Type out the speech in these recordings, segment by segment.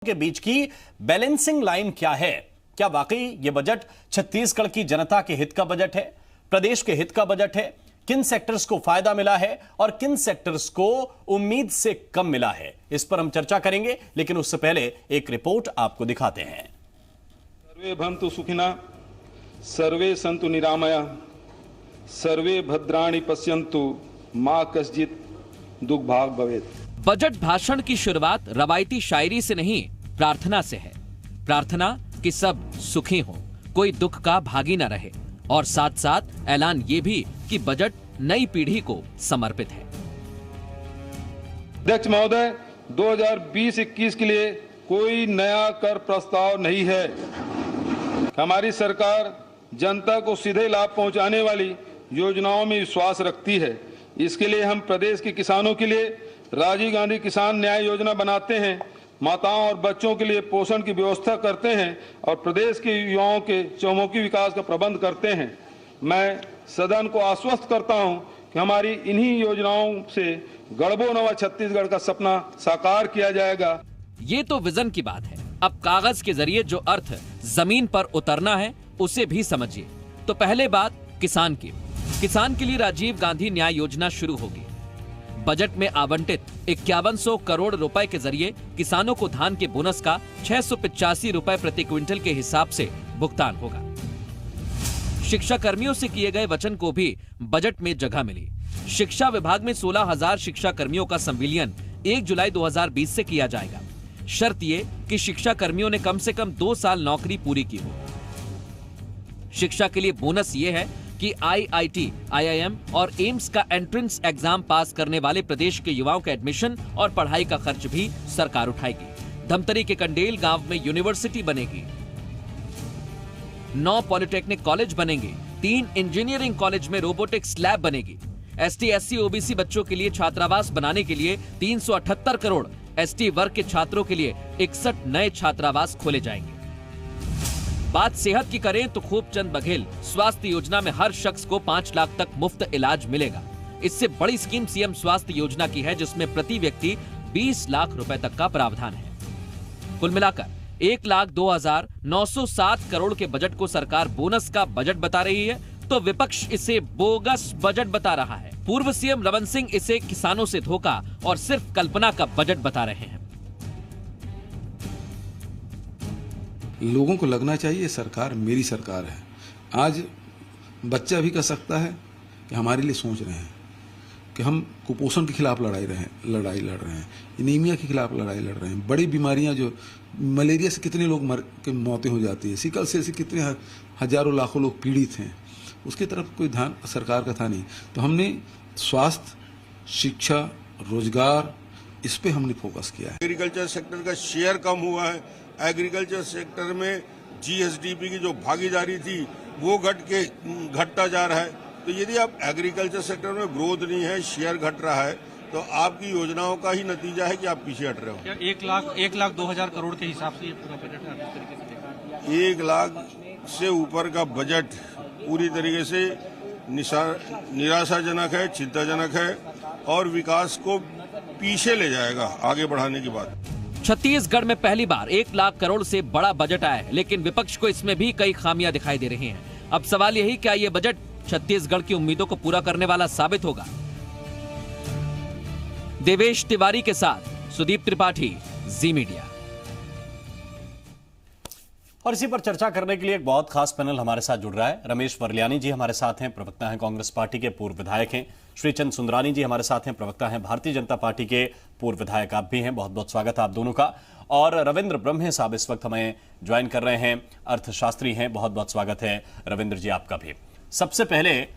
के बीच की balancing line क्या है? क्या वाकई यह बजट छत्तीसगढ़ की जनता के हित का बजट है, प्रदेश के हित का बजट है? किन सेक्टर्स को फायदा मिला है और किन सेक्टर्स को उम्मीद से कम मिला है, इस पर हम चर्चा करेंगे। लेकिन उससे पहले एक रिपोर्ट आपको दिखाते हैं। सर्वे भवन्तु सुखिनः, सर्वे सन्तु निरामया, सर्वे भद्राणि पश्यन्तु, मा कश्चित् दुर्भाग् भवेत्। बजट भाषण की शुरुआत रवायती शायरी से नहीं, प्रार्थना से है। प्रार्थना कि सब सुखी हो, कोई दुख का भागी न रहे, और साथ साथ ऐलान ये भी कि बजट नई पीढ़ी को समर्पित है। अध्यक्ष महोदय, 2020-21 के लिए कोई नया कर प्रस्ताव नहीं है। हमारी सरकार जनता को सीधे लाभ पहुंचाने वाली योजनाओं में विश्वास रखती है। इसके लिए हम प्रदेश के किसानों के लिए राजीव गांधी किसान न्याय योजना बनाते हैं, माताओं और बच्चों के लिए पोषण की व्यवस्था करते हैं और प्रदेश के युवाओं के चहुमुखी विकास का प्रबंध करते हैं। मैं सदन को आश्वस्त करता हूं कि हमारी इन्हीं योजनाओं से गढ़बो नवा छत्तीसगढ़ का सपना साकार किया जाएगा। ये तो विजन की बात है। अब कागज के जरिए जो अर्थ जमीन पर उतरना है उसे भी समझिए। तो पहले बात किसान की। किसान के लिए राजीव गांधी न्याय योजना शुरू होगी। बजट में आवंटित 5100 करोड़ रुपए के जरिए किसानों को धान के बोनस का 685 रुपए प्रति क्विंटल के हिसाब से भुगतान होगा। शिक्षा कर्मियों से किए गए वचन को भी बजट में जगह मिली। शिक्षा विभाग में 16,000 शिक्षा कर्मियों का संविलियन 1 जुलाई 2020 से किया जाएगा। शर्त ये कि शिक्षा कर्मियों ने कम से कम 2 साल नौकरी पूरी की हो। शिक्षा के लिए बोनस ये है कि IIT, IIM और एम्स का एंट्रेंस एग्जाम पास करने वाले प्रदेश के युवाओं के एडमिशन और पढ़ाई का खर्च भी सरकार उठाएगी। धमतरी के कंडेल गांव में यूनिवर्सिटी बनेगी, 9 पॉलिटेक्निक कॉलेज बनेंगे, 3 इंजीनियरिंग कॉलेज में रोबोटिक्स लैब बनेगी। ST, SC, OBC बच्चों के लिए छात्रावास बनाने के लिए 378 करोड़, ST वर्ग के छात्रों के लिए 61 नए छात्रावास खोले जाएंगे। बात सेहत की करें तो खूबचंद बघेल स्वास्थ्य योजना में हर शख्स को 5 लाख तक मुफ्त इलाज मिलेगा। इससे बड़ी स्कीम सीएम स्वास्थ्य योजना की है, जिसमें प्रति व्यक्ति 20 लाख रुपए तक का प्रावधान है। कुल मिलाकर 1,02,907 करोड़ के बजट को सरकार बोनस का बजट बता रही है, तो विपक्ष इसे बोगस बजट बता रहा है। पूर्व सीएम रमन सिंह इसे किसानों से धोखा और सिर्फ कल्पना का बजट बता रहे हैं। लोगों को लगना चाहिए सरकार मेरी सरकार है। आज बच्चा भी कह सकता है कि हमारे लिए सोच रहे हैं कि हम कुपोषण के खिलाफ लड़ाई लड़ रहे हैं, एनीमिया के खिलाफ लड़ाई लड़ रहे हैं। बड़ी बीमारियां, जो मलेरिया से कितने लोग मौतें हो जाती है, सिकल सेल से कितने हजारों लाखों लोग पीड़ित हैं, उसकी तरफ कोई ध्यान सरकार का था नहीं। तो हमने स्वास्थ्य, शिक्षा, रोजगार, इस पे हमने फोकस किया है। एग्रीकल्चर सेक्टर का शेयर कम हुआ है। एग्रीकल्चर सेक्टर में GSDP की जो भागीदारी थी वो घटता जा रहा है। तो यदि आप एग्रीकल्चर सेक्टर में ग्रोथ नहीं है, शेयर घट रहा है, तो आपकी योजनाओं का ही नतीजा है कि आप पीछे हट रहे हो। 1,02,000 करोड़ के हिसाब से ये पूरा बजट है, किस तरीके से देखा? 1 लाख से ऊपर का बजट पूरी तरीके से निराशाजनक है, चिंताजनक है और विकास को पीछे ले जाएगा आगे बढ़ाने की बात। छत्तीसगढ़ में पहली बार 1 लाख करोड़ से बड़ा बजट आया है, लेकिन विपक्ष को इसमें भी कई खामियां दिखाई दे रही हैं। अब सवाल यही, क्या ये बजट छत्तीसगढ़ की उम्मीदों को पूरा करने वाला साबित होगा? देवेश तिवारी के साथ सुदीप त्रिपाठी, जी मीडिया। और इसी पर चर्चा करने के लिए एक बहुत खास पैनल हमारे साथ जुड़ रहा है। रमेश वर्लियानी जी हमारे साथ हैं, प्रवक्ता हैं कांग्रेस पार्टी के, पूर्व विधायक हैं। श्रीचंद सुंदरानी जी हमारे साथ हैं, प्रवक्ता हैं भारतीय जनता पार्टी के, पूर्व विधायक आप भी हैं। बहुत बहुत स्वागत है आप दोनों का। और रविंद्र ब्रह्मे साहब इस वक्त हमें ज्वाइन कर रहे हैं, अर्थशास्त्री हैं। बहुत बहुत स्वागत है रविंद्र जी आपका भी। सबसे पहले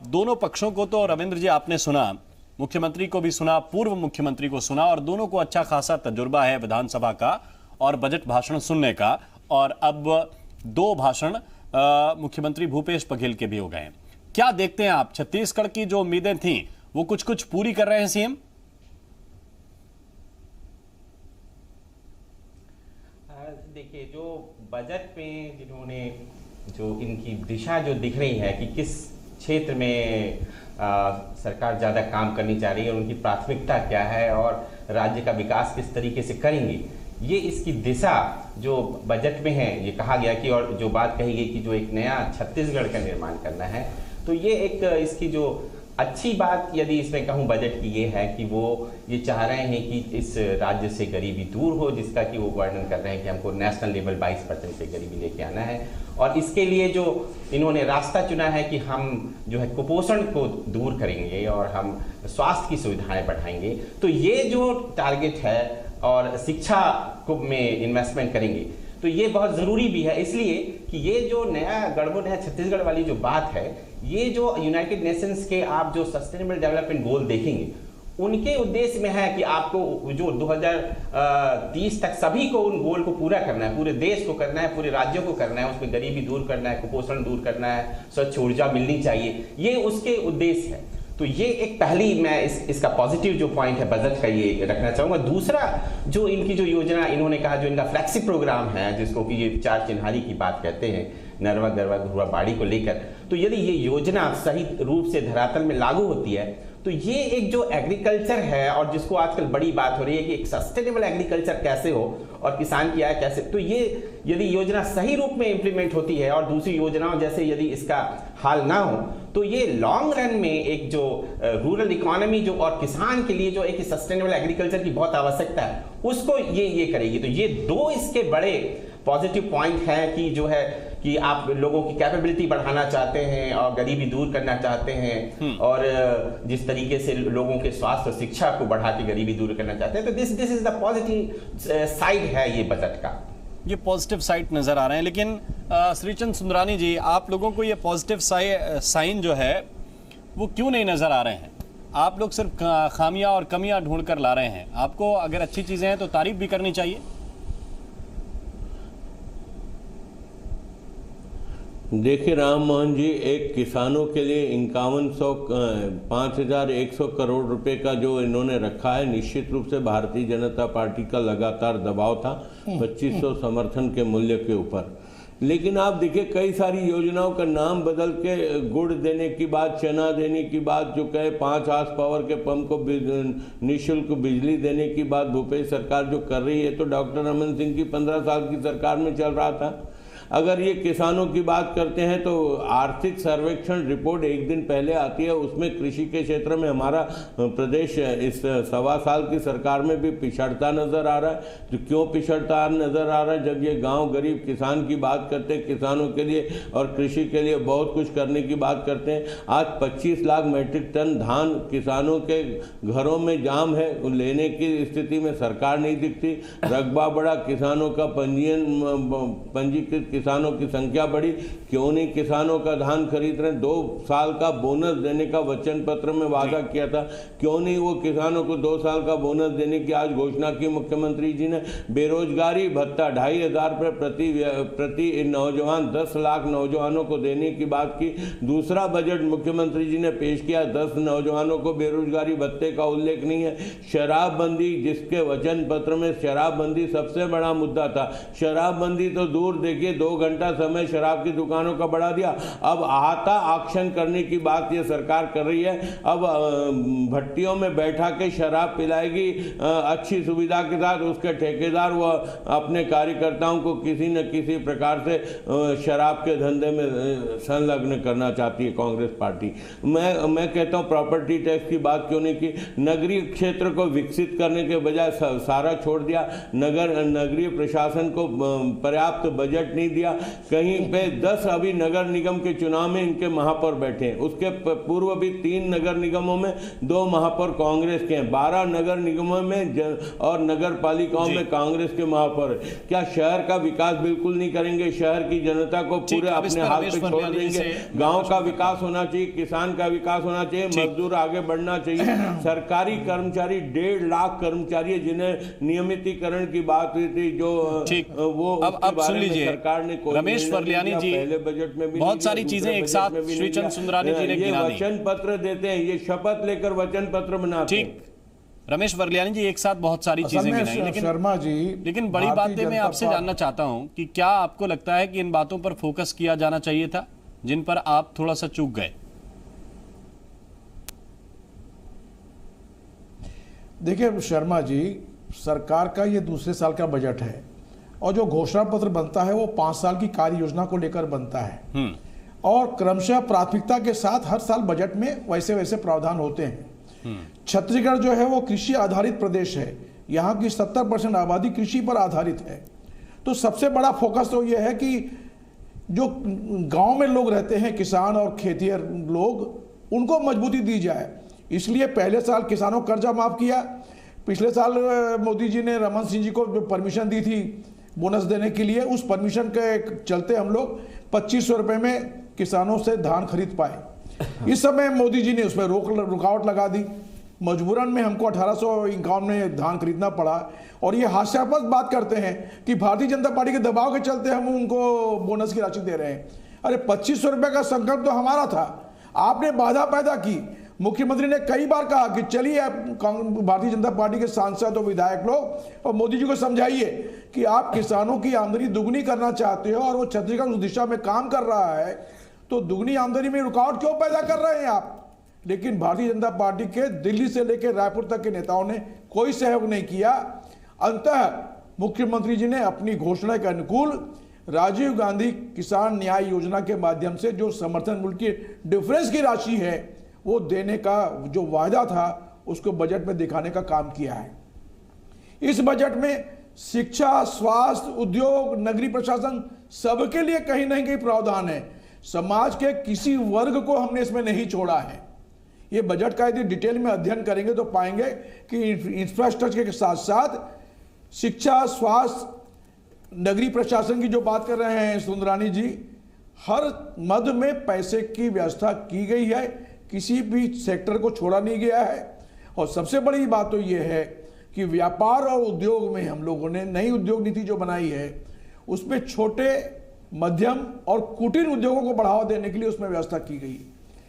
दोनों पक्षों को तो रविंद्र जी आपने सुना, मुख्यमंत्री को भी सुना, पूर्व मुख्यमंत्री को सुना, और दोनों को अच्छा खासा तजुर्बा है विधानसभा का और बजट भाषण सुनने का। और अब 2 भाषण मुख्यमंत्री भूपेश बघेल के भी हो गए हैं। क्या देखते हैं आप, छत्तीसगढ़ की जो उम्मीदें थीं वो कुछ पूरी कर रहे हैं सीएम? देखिए, जो बजट में जिन्होंने जो इनकी दिशा जो दिख रही है कि किस क्षेत्र में सरकार ज़्यादा काम करनी चाह रही है, उनकी प्राथमिकता क्या है और राज्य का विकास किस तरीके से करेंगे, ये इसकी दिशा जो बजट में है, ये कहा गया कि, और जो बात कही गई कि जो एक नया छत्तीसगढ़ का निर्माण करना है, तो ये एक इसकी जो अच्छी बात यदि इसमें कहूँ बजट की ये है कि वो ये चाह रहे हैं कि इस राज्य से गरीबी दूर हो, जिसका कि वो वर्णन कर रहे हैं कि हमको नेशनल लेवल 22% से गरीबी लेके आना है। और इसके लिए जो इन्होंने रास्ता चुना है कि हम जो है कुपोषण को दूर करेंगे और हम स्वास्थ्य की सुविधाएं बढ़ाएंगे। तो ये जो टारगेट है और शिक्षा को में इन्वेस्टमेंट करेंगे, तो ये बहुत ज़रूरी भी है, इसलिए कि ये जो नया गड़बड़ है छत्तीसगढ़ वाली जो बात है, ये जो यूनाइटेड नेशंस के आप जो सस्टेनेबल डेवलपमेंट गोल देखेंगे, उनके उद्देश्य में है कि आपको जो 2030 तक सभी को उन गोल को पूरा करना है, पूरे देश को करना है, पूरे राज्यों को करना है, उसमें गरीबी दूर करना है, कुपोषण दूर करना है, स्वच्छ ऊर्जा मिलनी चाहिए, ये उसके उद्देश्य है। तो ये एक पहली मैं इसका पॉजिटिव जो पॉइंट है बजट का ये रखना चाहूँगा। दूसरा जो इनकी जो योजना इन्होंने कहा, जो इनका फ्लैगशिप प्रोग्राम है, जिसको कि ये 4 चिन्हारी की बात कहते हैं, नरवा गरवा घुरवा बाड़ी को लेकर, तो यदि ये योजना सही रूप से धरातल में लागू होती है, तो ये एक जो एग्रीकल्चर है और जिसको आजकल बड़ी बात हो रही है कि एक सस्टेनेबल एग्रीकल्चर कैसे हो और किसान की आय कैसे, तो ये यदि योजना सही रूप में इंप्लीमेंट होती है और दूसरी योजनाओं जैसे यदि इसका हाल ना हो, तो ये लॉन्ग रन में एक जो रूरल इकोनॉमी जो और किसान के लिए जो एक सस्टेनेबल एग्रीकल्चर की बहुत आवश्यकता है, उसको ये करेगी। तो ये 2 इसके बड़े पॉजिटिव पॉइंट हैं कि जो है कि आप लोगों की कैपेबिलिटी बढ़ाना चाहते हैं और गरीबी दूर करना चाहते हैं, और जिस तरीके से लोगों के स्वास्थ्य और शिक्षा को बढ़ा के गरीबी दूर करना चाहते हैं, तो this is the positive side है ये बजट का। ये पॉजिटिव साइड नजर आ रहे हैं, लेकिन श्रीचंद सुंदरानी जी, आप लोगों को ये पॉजिटिव साइन जो है वो क्यों नहीं नजर आ रहे हैं? आप लोग सिर्फ खामियां और कमियां ढूंढ कर ला रहे हैं। आपको अगर अच्छी चीजें हैं तो तारीफ भी करनी चाहिए। देखिए राम मोहन जी, एक किसानों के लिए 5100 करोड़ रुपए का जो इन्होंने रखा है, निश्चित रूप से भारतीय जनता पार्टी का लगातार दबाव था 2500 समर्थन के मूल्य के ऊपर। लेकिन आप देखिए कई सारी योजनाओं का नाम बदल के गुड़ देने की बात, चना देने की बात, जो कहे 5 हार्स पावर के पंप को निःशुल्क बिजली देने की बात भूपेश सरकार जो कर रही है, तो डॉक्टर रमन सिंह की 15 साल की सरकार में चल रहा था। अगर ये किसानों की बात करते हैं तो आर्थिक सर्वेक्षण रिपोर्ट एक दिन पहले आती है, उसमें कृषि के क्षेत्र में हमारा प्रदेश इस 1.25 साल की सरकार में भी पिछड़ता नजर आ रहा है। तो क्यों पिछड़ता नजर आ रहा है? जब ये गांव गरीब किसान की बात करते हैं, किसानों के लिए और कृषि के लिए बहुत कुछ करने की बात करते हैं। आज 25 लाख मीट्रिक टन धान किसानों के घरों में जाम है, लेने की स्थिति में सरकार नहीं दिखती। रकबा बढ़ा, किसानों का पंजीकृत किसानों की संख्या बढ़ी, क्यों नहीं किसानों का धान खरीद रहे? 2 साल का बोनस देने का वचन पत्र में वादा किया था, क्यों नहीं वो किसानों को 2 साल का बोनस देने की आज घोषणा की मुख्यमंत्री जी ने? बेरोजगारी भत्ता 2500 रुपये प्रति नौजवान, 10 लाख नौजवानों को देने की बात की। दूसरा बजट मुख्यमंत्री जी ने पेश किया, 10 नौजवानों को बेरोजगारी भत्ते का उल्लेख नहीं है। शराबबंदी, जिसके वचन पत्र में शराबबंदी सबसे बड़ा मुद्दा था, शराबबंदी तो दूर देखिए, 2 घंटा समय शराब की दुकानों का बढ़ा दिया। अब अहाता ऑक्शन करने की बात ये सरकार कर रही है। अब भट्टियों में बैठा के शराब पिलाएगी अच्छी सुविधा के साथ, उसके ठेकेदार व अपने कार्यकर्ताओं को किसी न किसी प्रकार से शराब के धंधे में संलग्न करना चाहती है कांग्रेस पार्टी। मैं कहता हूँ प्रॉपर्टी टैक्स की बात क्यों नहीं की? नगरीय क्षेत्र को विकसित करने के बजाय सारा छोड़ दिया। नगरीय प्रशासन को पर्याप्त बजट नहीं दिया। कहीं पे 10 अभी नगर निगम के चुनाव में इनके महापौर बैठे हैं, उसके पूर्व भी 3 नगर निगमों में 2 महापौर कांग्रेस के हैं, 12 नगर निगमों में और नगर पालिकाओं में कांग्रेस के महापौर। क्या शहर का विकास बिल्कुल नहीं करेंगे? शहर की जनता को पूरे अपने हाल पे छोड़ देंगे? गांव का विकास होना चाहिए, किसान का विकास होना चाहिए, मजदूर आगे बढ़ना चाहिए। सरकारी कर्मचारी 1.5 लाख कर्मचारी जिन्हें नियमितीकरण की बात हुई थी, जो वो अब सुन लीजिए सरकार ने, रमेश वर्लियानी जी, पहले बजट में भी बहुत सारी चीजें एक साथ श्रीचंद सुंदरानी जी ने गिना दी। वचन पत्र देते हैं, ये शपथ लेकर वचन पत्र बनाते हैं। ठीक, रमेश वर्लियानी जी एक साथ बहुत सारी चीजें गिनाई, लेकिन शर्मा जी, लेकिन बड़ी बातें मैं आपसे जानना चाहता हूं कि क्या आपको लगता है कि इन बातों पर फोकस किया जाना चाहिए था जिन पर आप थोड़ा सा चूक गए? देखिए शर्मा जी, सरकार का ये दूसरे साल का बजट है और जो घोषणा पत्र बनता है वो 5 साल की कार्य योजना को लेकर बनता है और क्रमशः प्राथमिकता के साथ हर साल बजट में वैसे वैसे प्रावधान होते हैं। छत्तीसगढ़ जो है वो कृषि आधारित प्रदेश है, यहाँ की 70% आबादी कृषि पर आधारित है। तो सबसे बड़ा फोकस तो ये है कि जो गांव में लोग रहते हैं, किसान और खेतिहर लोग, उनको मजबूती दी जाए। इसलिए पहले साल किसानों का कर्जा माफ किया। पिछले साल मोदी जी ने रमन सिंह जी को जो परमिशन दी थी बोनस देने के लिए, उस परमिशन के चलते हम लोग 2500 रुपये में किसानों से धान खरीद पाए। इस समय मोदी जी ने उसमें रुकावट लगा दी, मजबूरन में हमको 1851 में धान खरीदना पड़ा। और ये हास्यास्पद बात करते हैं कि भारतीय जनता पार्टी के दबाव के चलते हम उनको बोनस की राशि दे रहे हैं। अरे 2500 रुपये का संकल्प तो हमारा था, आपने बाधा पैदा की। मुख्यमंत्री ने कई बार कहा कि चलिए आप भारतीय जनता पार्टी के सांसद और विधायक लोग और मोदी जी को समझाइए कि आप किसानों की आमदनी दुगनी करना चाहते हो और वो छत्तीसगढ़ उस दिशा में काम कर रहा है, तो दुगनी आमदनी में रुकावट क्यों पैदा कर रहे हैं आप। लेकिन भारतीय जनता पार्टी के दिल्ली से लेकर रायपुर तक के नेताओं ने कोई सहयोग नहीं किया। अंततः मुख्यमंत्री जी ने अपनी घोषणा के अनुकूल राजीव गांधी किसान न्याय योजना के माध्यम से जो समर्थन मूल्य की डिफरेंस की राशि है वो देने का जो वायदा था उसको बजट में दिखाने का काम किया है। इस बजट में शिक्षा, स्वास्थ्य, उद्योग, नगरीय प्रशासन सबके लिए कहीं ना कहीं प्रावधान है। समाज के किसी वर्ग को हमने इसमें नहीं छोड़ा है। ये बजट का यदि डिटेल में अध्ययन करेंगे तो पाएंगे कि इंफ्रास्ट्रक्चर के साथ साथ शिक्षा, स्वास्थ्य, नगरीय प्रशासन की जो बात कर रहे हैं सुंदरानी जी, हर मद में पैसे की व्यवस्था की गई है, किसी भी सेक्टर को छोड़ा नहीं गया है। और सबसे बड़ी बात तो ये है कि व्यापार और उद्योग में हम लोगों ने नई उद्योग नीति जो बनाई है उसमें छोटे, मध्यम और कुटीर उद्योगों को बढ़ावा देने के लिए उसमें व्यवस्था की गई।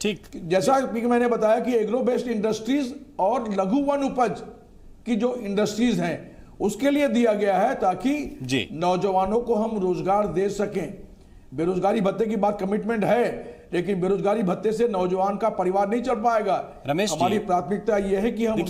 ठीक, जैसा कि मैंने बताया कि एग्रो बेस्ड इंडस्ट्रीज और लघु वन उपज की जो इंडस्ट्रीज हैं उसके लिए दिया गया है ताकि नौजवानों को हम रोजगार दे सकें। बेरोजगारी भत्ते की बात कमिटमेंट है, लेकिन बेरोजगारी भत्ते से नौजवान का परिवार नहीं चल पाएगा। रमेश, हमारी प्राथमिकता यह है कि हम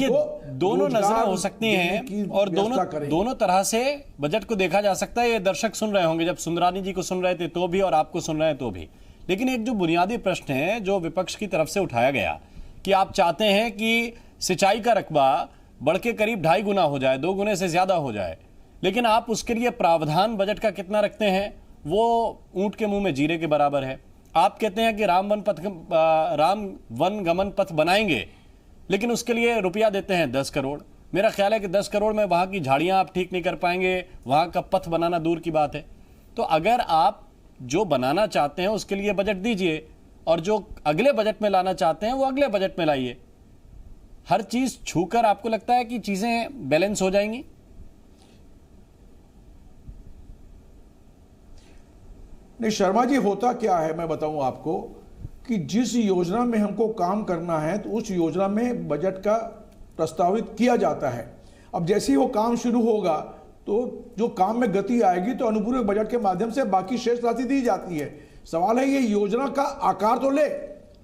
दोनों नजरें हो सकती हैं और दोनों तरह से बजट को देखा जा सकता है। ये दर्शक सुन रहे होंगे, जब सुंदरानी जी को सुन रहे थे तो भी और आपको सुन रहे हैं तो भी। लेकिन एक जो बुनियादी प्रश्न है जो विपक्ष की तरफ से उठाया गया कि आप चाहते हैं कि सिंचाई का रकबा बढ़ के करीब 2.5 गुना हो जाए, 2 गुने से ज्यादा हो जाए, लेकिन आप उसके लिए प्रावधान बजट का कितना रखते हैं वो ऊंट के मुंह में जीरे के बराबर है। आप कहते हैं कि राम वन गमन पथ बनाएंगे, लेकिन उसके लिए रुपया देते हैं 10 करोड़। मेरा ख्याल है कि 10 करोड़ में वहां की झाड़ियां आप ठीक नहीं कर पाएंगे, वहां का पथ बनाना दूर की बात है। तो अगर आप जो बनाना चाहते हैं उसके लिए बजट दीजिए और जो अगले बजट में लाना चाहते हैं वो अगले बजट में लाइए। हर चीज छूकर आपको लगता है कि चीजें बैलेंस हो जाएंगी? नहीं शर्मा जी, होता क्या है मैं बताऊं आपको कि जिस योजना में हमको काम करना है तो उस योजना में बजट का प्रस्तावित किया जाता है। अब जैसे ही वो काम शुरू होगा तो जो काम में गति आएगी तो अनुपूरक बजट के माध्यम से बाकी शेष राशि दी जाती है। सवाल है ये योजना का आकार तो ले,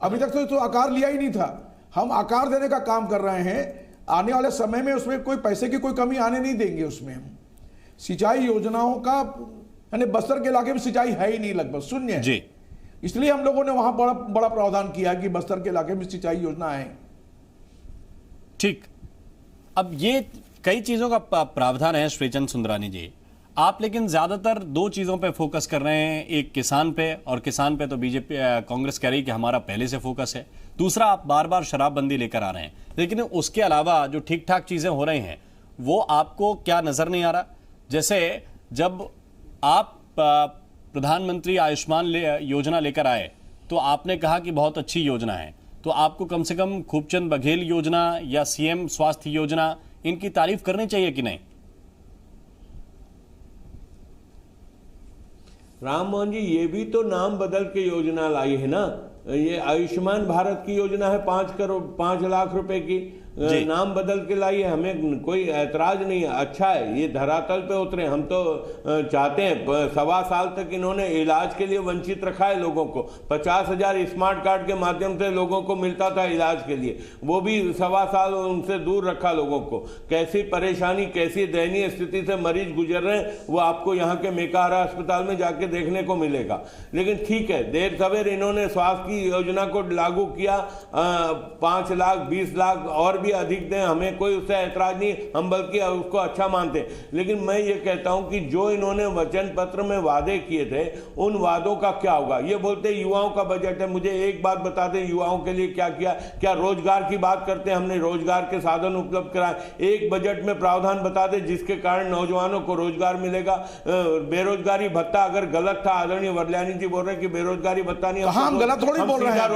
अभी तक तो आकार लिया ही नहीं था। हम आकार देने का काम कर रहे हैं। आने वाले समय में उसमें कोई पैसे की कोई कमी आने नहीं देंगे। उसमें हम सिंचाई योजनाओं का, यानी बस्तर के इलाके में सिंचाई है ही नहीं, लगभग शून्य है जी। इसलिए हम लोगों ने वहां बड़ा प्रावधान किया कि बस्तर के इलाके में सिंचाई योजना है। ठीक, अब ये कई चीजों का प्रावधान है श्रीचंद सुंदरानी जी, आप लेकिन ज्यादातर 2 चीजों पे फोकस कर रहे हैं। एक किसान पे, और किसान पे तो बीजेपी कांग्रेस कह रही कि हमारा पहले से फोकस है। दूसरा, आप बार बार शराबबंदी लेकर आ रहे हैं, लेकिन उसके अलावा जो ठीक ठाक चीजें हो रही हैं वो आपको क्या नजर नहीं आ रहा? जैसे जब आप प्रधानमंत्री आयुष्मान योजना लेकर आए तो आपने कहा कि बहुत अच्छी योजना है, तो आपको कम से कम खूबचंद बघेल योजना या सीएम स्वास्थ्य योजना इनकी तारीफ करनी चाहिए कि नहीं? राम मोहन जी, ये भी तो नाम बदल के योजना लाई है ना। ये आयुष्मान भारत की योजना है 5 लाख रुपए की, नाम बदल के लाइए, हमें कोई ऐतराज नहीं है, अच्छा है ये धरातल पे उतरे। हम तो चाहते हैं 1.25 साल तक इन्होंने इलाज के लिए वंचित रखा है लोगों को। 50,000 स्मार्ट कार्ड के माध्यम से लोगों को मिलता था इलाज के लिए, वो भी 1.25 साल उनसे दूर रखा लोगों को। कैसी परेशानी, कैसी दयनीय स्थिति से मरीज गुजर रहे हैं वो आपको यहाँ के मेकाहारा अस्पताल में जाके देखने को मिलेगा। लेकिन ठीक है, देर सवेर इन्होंने स्वास्थ्य की योजना को लागू किया, 5 लाख 20 लाख और भी अधिक दें, हमें कोई उससे ऐतराज नहीं, हम बल्कि उसको अच्छा मानते। लेकिन मैं ये कहता हूं कि जो इन्होंने वचन पत्र में वादे किए थे उन वादों का क्या होगा। ये बोलते युवाओं का बजट है, मुझे एक बात बता दें युवाओं के लिए क्या किया। क्या रोजगार की बात करते हैं, हमने रोजगार के साधन उपलब्ध कराए। एक बजट में प्रावधान बता दें जिसके कारण नौजवानों को रोजगार मिलेगा। बेरोजगारी भत्ता अगर गलत था, आदरणीय वर्ल्यानी जी बोल रहे हैं कि बेरोजगारी भत्ता नहीं, हम गलत थोड़ी बोल रहे हैं,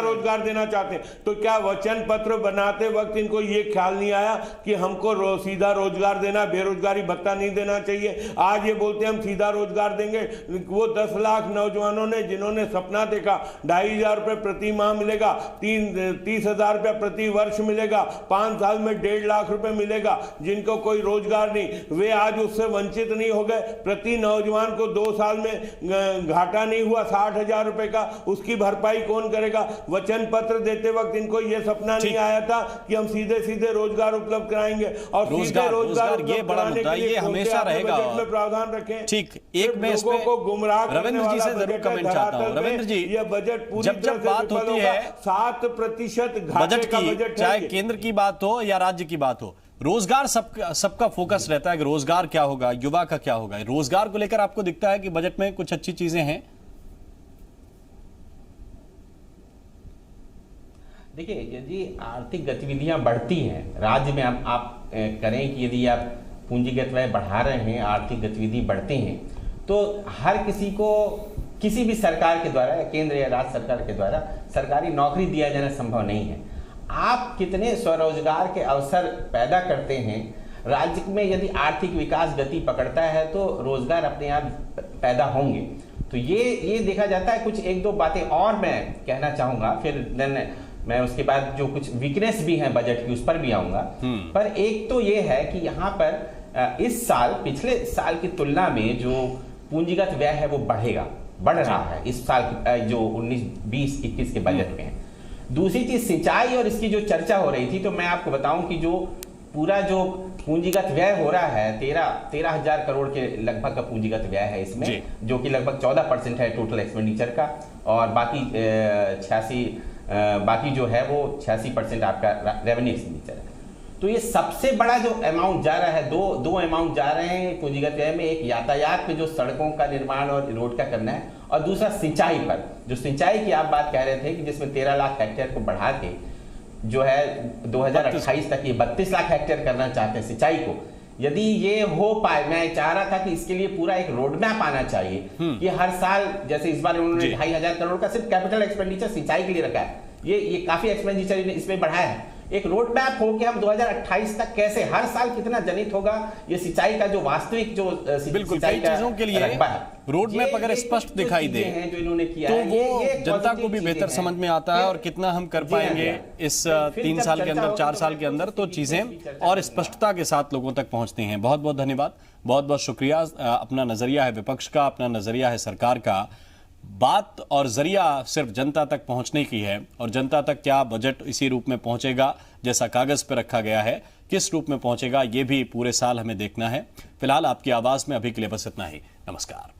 रोजगार देना चाहते हैं। तो क्या वचन पत्र बनाते वक्त इनको ये ख्याल नहीं आया कि हमको सीधा रोजगार देना, बेरोजगारी भत्ता नहीं देना चाहिए। आज ये बोलते हैं हम सीधा रोजगार देंगे। वो 10 लाख नौजवानों ने जिन्होंने सपना देखा 2,500 रुपए प्रति माह मिलेगा, 30,000 रुपया प्रति वर्ष मिलेगा, 5 साल में 1.5 लाख रुपए मिलेगा, जिनको कोई रोजगार नहीं, वे आज उससे वंचित नहीं हो गए। प्रति नौजवान को 2 साल में घाटा नहीं हुआ 60,000 रुपए का, उसकी भरपाई कौन करेगा। वचन पत्र देते वक्त इनको ये सपना नहीं आया था कि हम सीधे सीधे रोजगार उपलब्ध कराएंगे और सीधे रोजगार ये बड़ा मुद्दा, ये हमेशा रहेगा। में प्रावधान रखें। ठीक, एक मैं इसमें को गुमराह रविंद्र जी से जरूर कमेंट चाहता हूं। रविंद्र जी, ये बजट पूरी जब बात होती है 7% बजट की, चाहे केंद्र की बात हो या राज्य की बात हो, रोजगार सबका फोकस रहता है कि रोजगार क्या होगा, युवा का क्या होगा। रोजगार को लेकर आपको दिखता है कि बजट में कुछ अच्छी चीजें हैं? देखिए, यदि आर्थिक गतिविधियां बढ़ती हैं राज्य में, आप करें कि यदि आप पूंजीगत व्यय बढ़ा रहे हैं, आर्थिक गतिविधि बढ़ती हैं, तो हर किसी को किसी भी सरकार के द्वारा, केंद्र या राज्य सरकार के द्वारा सरकारी नौकरी दिया जाना संभव नहीं है। आप कितने स्वरोजगार के अवसर पैदा करते हैं। राज्य में यदि आर्थिक विकास गति पकड़ता है तो रोजगार अपने आप पैदा होंगे। तो ये देखा जाता है। कुछ 1-2 बातें और मैं कहना चाहूँगा, फिर मैं उसके बाद जो कुछ वीकनेस भी है बजट की उस पर भी आऊंगा। पर एक तो ये है कि यहाँ पर इस साल पिछले साल की तुलना में जो पूंजीगत व्यय है वो बढ़ रहा है इस साल जो 19-20-21 के बजट में है। दूसरी चीज सिंचाई और इसकी जो चर्चा हो रही थी, तो मैं आपको बताऊं कि जो पूरा जो पूंजीगत व्यय हो रहा है 13,000 करोड़ के लगभग का पूंजीगत व्यय है इसमें, जो कि लगभग 14% है टोटल एक्सपेंडिचर का, और बाकी जो है वो 86% आपका रेवेन्यू एक्सपेंडिचर है। तो ये सबसे बड़ा जो अमाउंट जा रहा है, दो अमाउंट जा रहे हैं पूंजीगत व्यय में। एक यातायात पे जो सड़कों का निर्माण और रोड का करना है, और दूसरा सिंचाई पर। जो सिंचाई की आप बात कह रहे थे कि जिसमें 13 लाख हेक्टेयर को बढ़ा के जो है 2028 तक ये 32 लाख हेक्टेयर करना चाहते हैं सिंचाई को। यदि ये हो पाए, मैं चाह रहा था कि इसके लिए पूरा एक रोड मैप आना चाहिए कि हर साल, जैसे इस बार उन्होंने 2,500 करोड़ का सिर्फ कैपिटल एक्सपेंडिचर सिंचाई के लिए रखा है। ये काफी एक्सपेंडिचर इसमें बढ़ाया है। एक रोड मैप हो कि हम 2028 तक कैसे हर साल कितना जनित होगा ये सिंचाई का जो वास्तविक जो बिल्कुल कई चीजों के लिए रोड मैप अगर स्पष्ट दिखाई दे जो इन्होंने किया तो वो जनता को भी बेहतर समझ में आता है, और कितना हम कर पाएंगे इस 3 साल के अंदर, 4 साल के अंदर, तो चीजें और स्पष्टता के साथ लोगों तक पहुंचती हैं। बहुत बहुत धन्यवाद, बहुत बहुत शुक्रिया। अपना नजरिया है विपक्ष का, अपना नजरिया है सरकार का। बात और जरिया सिर्फ जनता तक पहुंचने की है, और जनता तक क्या बजट इसी रूप में पहुंचेगा जैसा कागज पर रखा गया है, किस रूप में पहुंचेगा ये भी पूरे साल हमें देखना है। फिलहाल आपकी आवाज में अभी के लिए बस इतना ही। नमस्कार।